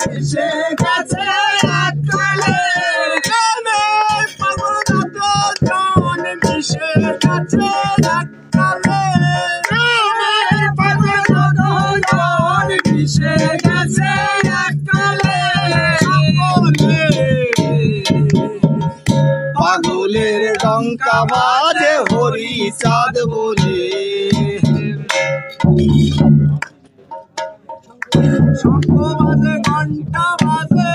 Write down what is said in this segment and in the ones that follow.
মিশে গেছে এককালে মিশে গেছে এককালে মিশে গেছে এককালে পাগলের ডঙ্কা বাজে হরি চাঁদ বলে শঙ্খ বাজে ঘন্টা বাজে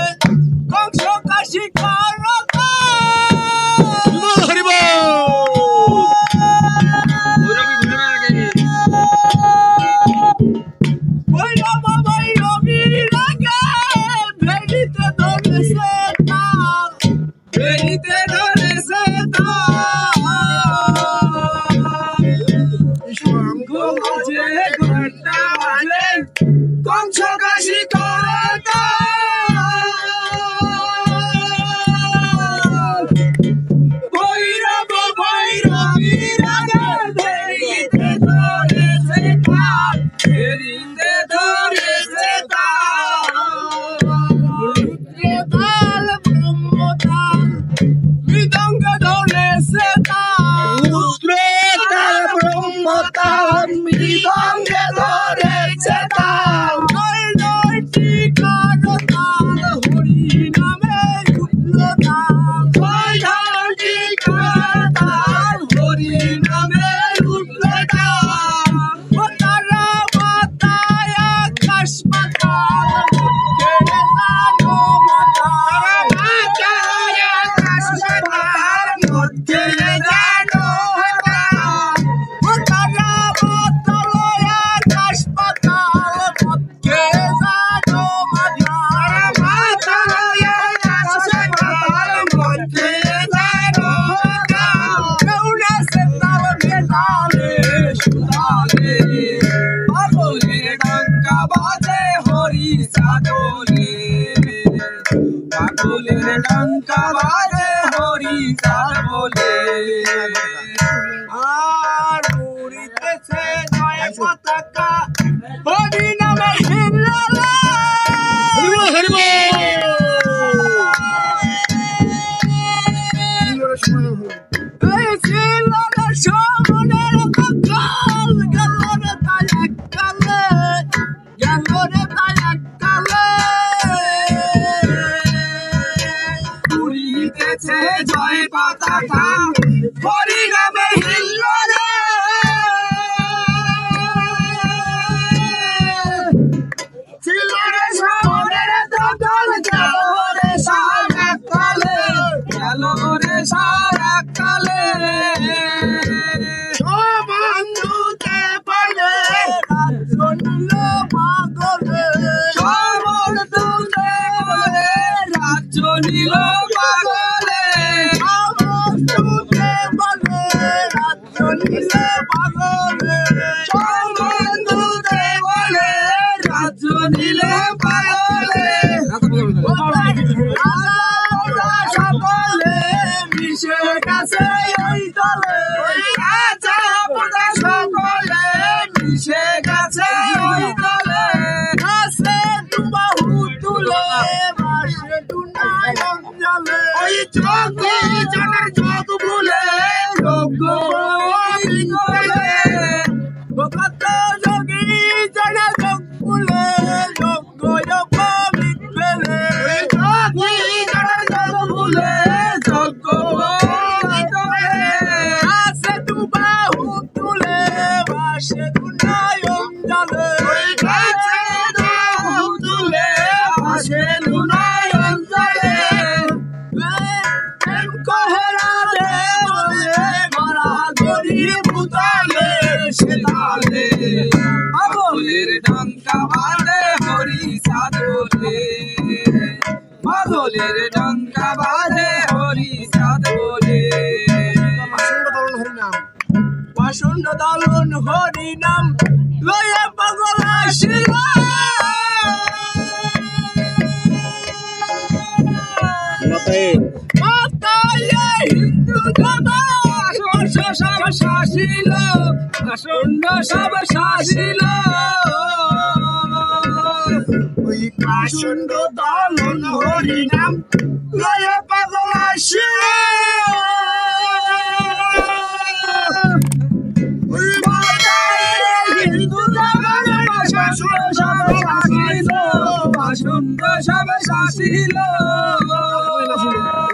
কংস কাশি কংস কাশি ভৈরব ভৈরবী রাগে ধরিতে ধরেছে তাল ধরিতে ধরেছে তাল ব্রহ্মতাল মৃদঙ্গ ধরেছে তাল তাল ব্রহ্মতাল মৃদঙ্গে ধরেছে তাল পাগলের ডঙ্কা বাজে হরি চাঁদ বলে আর উড়িতেছে জয় পতাকা হরি নামে হিল্লালা জয় পতাকা হরি নামে হিল্লালা ছিল রে সামনের দোকান গেল রে সারাকালে গেল রে সারাকালে বন্ধুতে পালে শুনল পাগলে বন্ধুতে পালে রাজ্য নিল পাগলে বন্ধুতে বলে রাজ্য নিলে পাগলে সকলে মিশে গেছে ওই দলে সকলে মিশে গেছে ওই দলে গাছে বাহু তুলে বাসে দুনায়ন জলে ওই যোগ্য জনের যোগ ভুলে যোগ্য কত যোগী জন যোগ ভুলে যোগ্য ফেলে যোগী জনের যোগ ভুলে যোগ্য গাছে বাহু তুলে বাসে দুনায়ন জলে গাছে বাহু তুলে বাসে দুনায়ন জলে কহেরা দে বলে মারা গরি পুতালে সেতালে পাগলের ডঙ্কা বাজে হরি চাঁদ বলে পাগলের ডঙ্কা বাজে হরি চাঁদ বলে পাষণ্ড দলন হরি নাম লয়ে পাগল আসিল হিন্দু সব শাসিল আসন্ন সব শাসিল ওই পাষণ্ড দমন হরিনাম লয়ে পাগল আসিল ওই হিন্দু ধর্মের পাষণ্ড সব শাসিল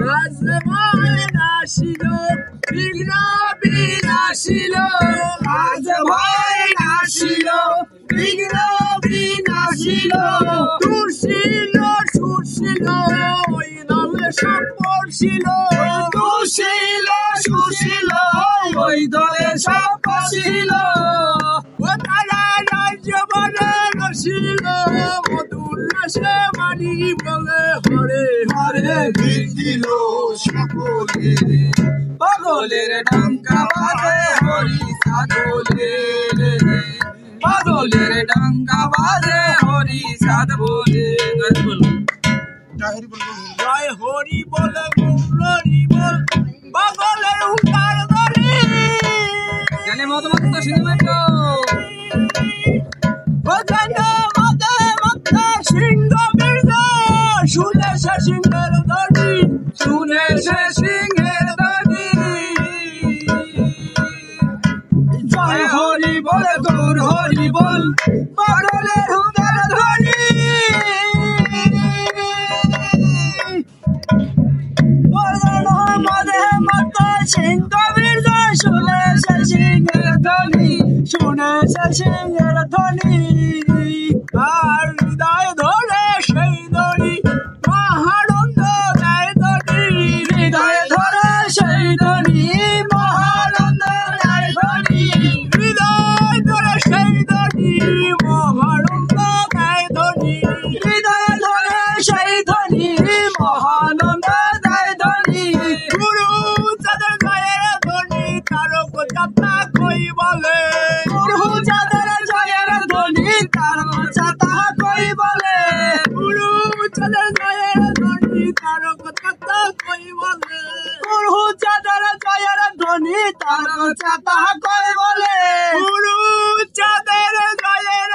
রাজমহল নাসিল বিঘ্ন বিনাশিল রাজমহল নাসিল বিঘ্ন বিনাশিল তুষিল সুশীল ওই দলে সব পড়ছিল তুষিল সুশীল ওই দলে সব পশিল ও তারা রাজ্য বলে রসিল মধুল্লাসে মানি বলে হরে হরে দিল সকলে পাগলের ডঙ্কা বাজে হরি সাধবলে পাগলের ডঙ্কা বাজে হরি সাধবলে জয় হরি বল গৌরী বল পাগলের হুঙ্কার ধরি জানে মত সিনেমা সিংহ বীর্য শুনে সে সিংহের ধরি শুনে সে সিংহের দানি জয় হরি বল গৌর হরি বল পাগলের হুঙ্কার ধরি মদে মত সিংহ বীর্য শুনে সে সিংহের ধ্বনি শুনে সে সিংহের ধ্বনি আর হৃদয় ধরে সেই দড়ি মহানন্দ দেয় দড়ি হৃদয় ধরে সেই দড়ি মহানন্দ দেয় দড়ি হৃদয় ধরে সেই দড়ি মহানন্দ দেয় দড়ি হৃদয় ধরে সেই ধ্বনি মহানন্দ দেয় ধ্বনি গুরু চাঁদের জয়ের ধ্বনি তারক যাত্রা কই বলে গুরু চাঁদের জয়ের ধ্বনি তারক যাত্রা কই বলে গুরু চাঁদের জয়ের ধ্বনি তারক যাত্রা কই বলে গুরু চাঁদের জয়ের ধ্বনি তারক যাত্রা কই বলে গুরু চাঁদের জয়ের